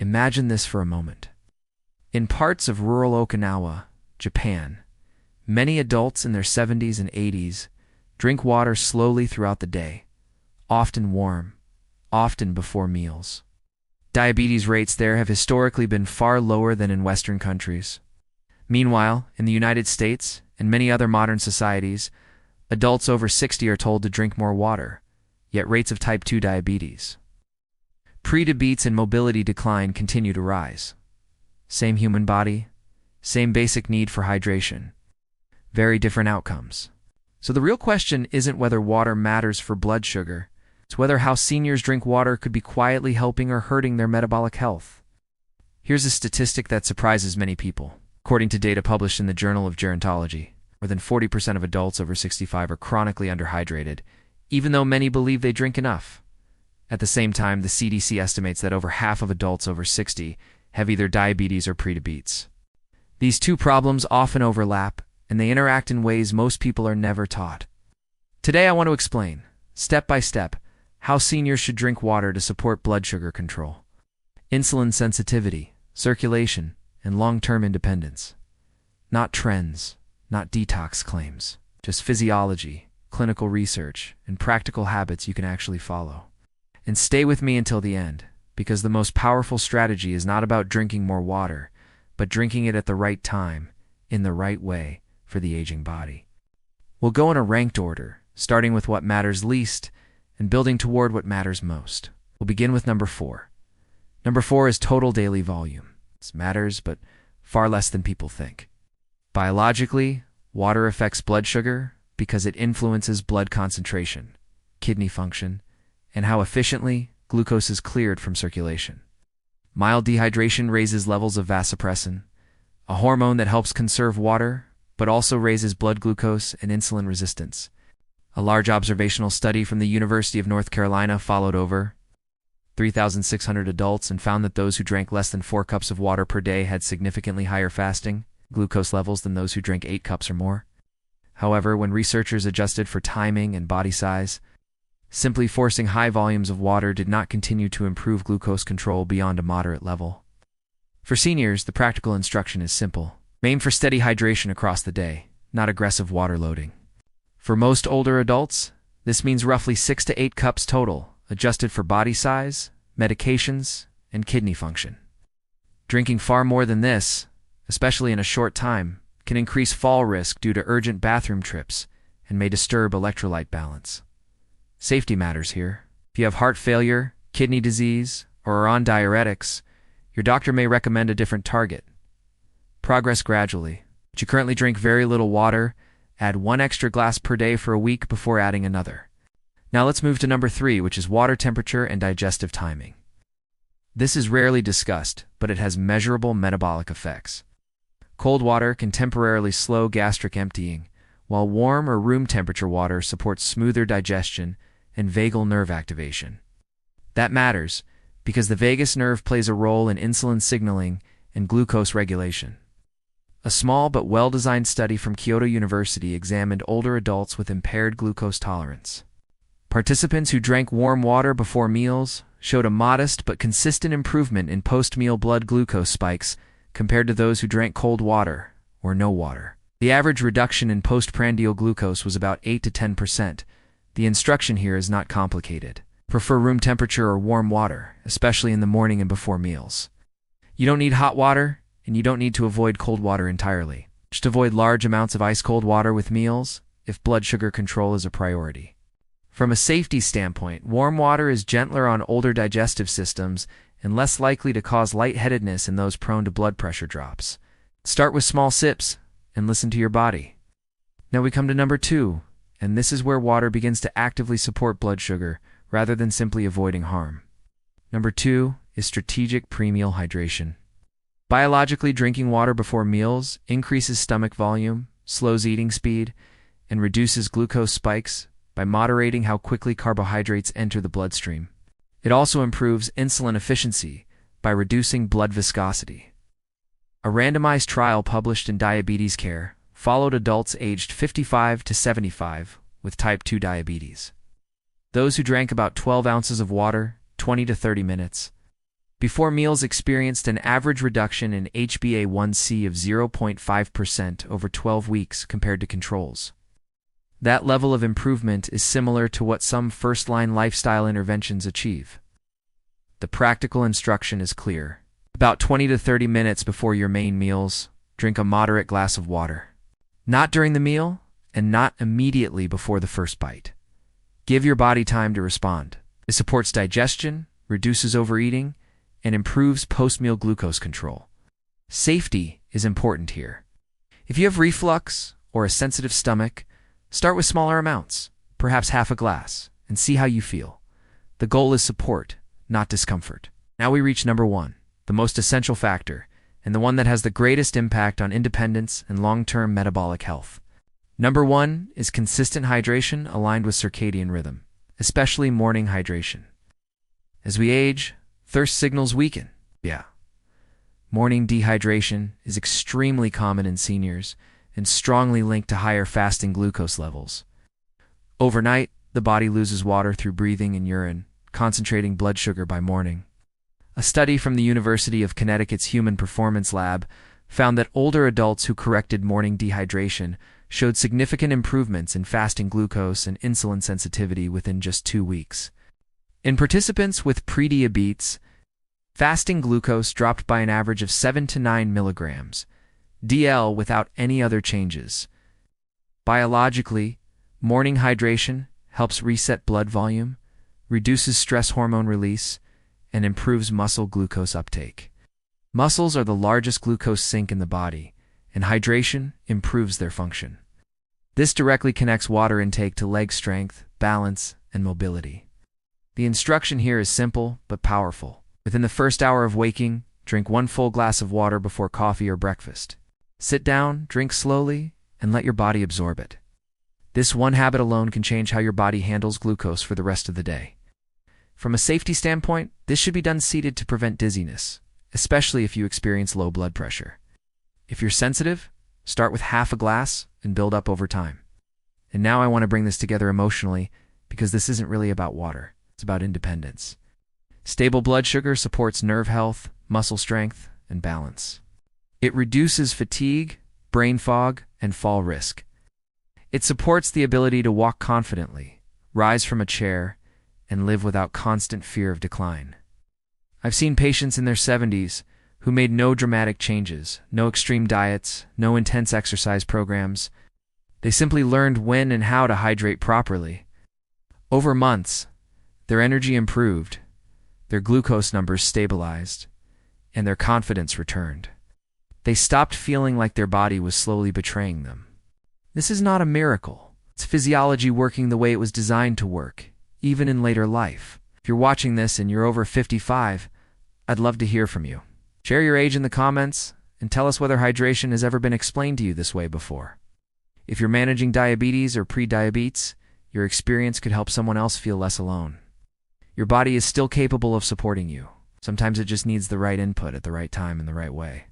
Imagine this for a moment. In parts of rural Okinawa, Japan, many adults in their 70s and 80s drink water slowly throughout the day, often warm, often before meals. Diabetes rates there have historically been far lower than in Western countries. Meanwhile, in the United States and many other modern societies, adults over 60 are told to drink more water, yet rates of type 2 diabetes, prediabetes, and mobility decline continue to rise. Same human body, same basic need for hydration, very different outcomes. So the real question isn't whether water matters for blood sugar, it's whether how seniors drink water could be quietly helping or hurting their metabolic health. Here's a statistic that surprises many people. According to data published in the Journal of Gerontology, more than 40% of adults over 65 are chronically underhydrated, even though many believe they drink enough. At the same time, the CDC estimates that over half of adults over 60 have either diabetes or prediabetes. These two problems often overlap, and they interact in ways most people are never taught. Today I want to explain, step by step, how seniors should drink water to support blood sugar control, insulin sensitivity, circulation, and long-term independence. Not trends, not detox claims, just physiology, clinical research, and practical habits you can actually follow. And stay with me until the end, because the most powerful strategy is not about drinking more water, but drinking it at the right time, in the right way, for the aging body. We'll go in a ranked order, starting with what matters least and building toward what matters most. We'll begin with number 4. Number 4 is total daily volume. This matters, but far less than people think. Biologically, water affects blood sugar because it influences blood concentration, kidney function, and how efficiently glucose is cleared from circulation. Mild dehydration raises levels of vasopressin, a hormone that helps conserve water, but also raises blood glucose and insulin resistance. A large observational study from the University of North Carolina followed over 3,600 adults and found that those who drank less than 4 cups of water per day had significantly higher fasting glucose levels than those who drank 8 cups or more. However, when researchers adjusted for timing and body size, simply forcing high volumes of water did not continue to improve glucose control beyond a moderate level. For seniors, the practical instruction is simple. Aim for steady hydration across the day, not aggressive water loading. For most older adults, this means roughly 6 to 8 cups total, adjusted for body size, medications, and kidney function. Drinking far more than this, especially in a short time, can increase fall risk due to urgent bathroom trips and may disturb electrolyte balance. Safety matters here. If you have heart failure, kidney disease, or are on diuretics, your doctor may recommend a different target. Progress gradually. If you currently drink very little water, add 1 extra glass per day for a week before adding another. Now let's move to number 3, which is water temperature and digestive timing. This is rarely discussed, but it has measurable metabolic effects. Cold water can temporarily slow gastric emptying, while warm or room temperature water supports smoother digestion and vagal nerve activation. That matters because the vagus nerve plays a role in insulin signaling and glucose regulation. A small but well-designed study from Kyoto University examined older adults with impaired glucose tolerance. Participants who drank warm water before meals showed a modest but consistent improvement in post-meal blood glucose spikes compared to those who drank cold water or no water. The average reduction in postprandial glucose was about 8 to 10%. The instruction here is not complicated. Prefer room temperature or warm water, especially in the morning and before meals. You don't need hot water, and you don't need to avoid cold water entirely. Just avoid large amounts of ice-cold water with meals if blood sugar control is a priority. From a safety standpoint, warm water is gentler on older digestive systems and less likely to cause lightheadedness in those prone to blood pressure drops. Start with small sips and listen to your body. Now we come to number 2, and this is where water begins to actively support blood sugar rather than simply avoiding harm. Number 2 is strategic premeal hydration. Biologically, drinking water before meals increases stomach volume, slows eating speed, and reduces glucose spikes by moderating how quickly carbohydrates enter the bloodstream. It also improves insulin efficiency by reducing blood viscosity. A randomized trial published in Diabetes Care followed adults aged 55 to 75 with type 2 diabetes. Those who drank about 12 ounces of water, 20 to 30 minutes, Before meals experienced an average reduction in HbA1c of 0.5% over 12 weeks compared to controls. That level of improvement is similar to what some first-line lifestyle interventions achieve. The practical instruction is clear. About 20 to 30 minutes before your main meals, drink a moderate glass of water. Not during the meal, and not immediately before the first bite. Give your body time to respond. It supports digestion, reduces overeating, and improves post-meal glucose control. Safety is important here. If you have reflux or a sensitive stomach, start with smaller amounts, perhaps half a glass, and see how you feel. The goal is support, not discomfort. Now we reach number 1, the most essential factor, and the one that has the greatest impact on independence and long-term metabolic health. Number 1 is consistent hydration aligned with circadian rhythm, especially morning hydration. As we age, thirst signals weaken. Morning dehydration is extremely common in seniors and strongly linked to higher fasting glucose levels. Overnight, the body loses water through breathing and urine, concentrating blood sugar by morning. A study from the University of Connecticut's Human Performance Lab found that older adults who corrected morning dehydration showed significant improvements in fasting glucose and insulin sensitivity within just 2 weeks. In participants with prediabetes, fasting glucose dropped by an average of 7 to 9 milligrams, DL without any other changes. Biologically, morning hydration helps reset blood volume, reduces stress hormone release, and improves muscle glucose uptake. Muscles are the largest glucose sink in the body, and hydration improves their function. This directly connects water intake to leg strength, balance, and mobility. The instruction here is simple but powerful. Within the first hour of waking, drink 1 full glass of water before coffee or breakfast. Sit down, drink slowly, and let your body absorb it. This one habit alone can change how your body handles glucose for the rest of the day. From a safety standpoint, this should be done seated to prevent dizziness, especially if you experience low blood pressure. If you're sensitive, start with half a glass and build up over time. And now I want to bring this together emotionally because this isn't really about water. It's about independence. Stable blood sugar supports nerve health, muscle strength, and balance. It reduces fatigue, brain fog, and fall risk. It supports the ability to walk confidently, rise from a chair, and live without constant fear of decline. I've seen patients in their 70s who made no dramatic changes, no extreme diets, no intense exercise programs. They simply learned when and how to hydrate properly. Over months, their energy improved, their glucose numbers stabilized, and their confidence returned. They stopped feeling like their body was slowly betraying them. This is not a miracle. It's physiology working the way it was designed to work, even in later life. If you're watching this and you're over 55, I'd love to hear from you. Share your age in the comments and tell us whether hydration has ever been explained to you this way before. If you're managing diabetes or pre-diabetes, your experience could help someone else feel less alone. Your body is still capable of supporting you. Sometimes it just needs the right input at the right time in the right way.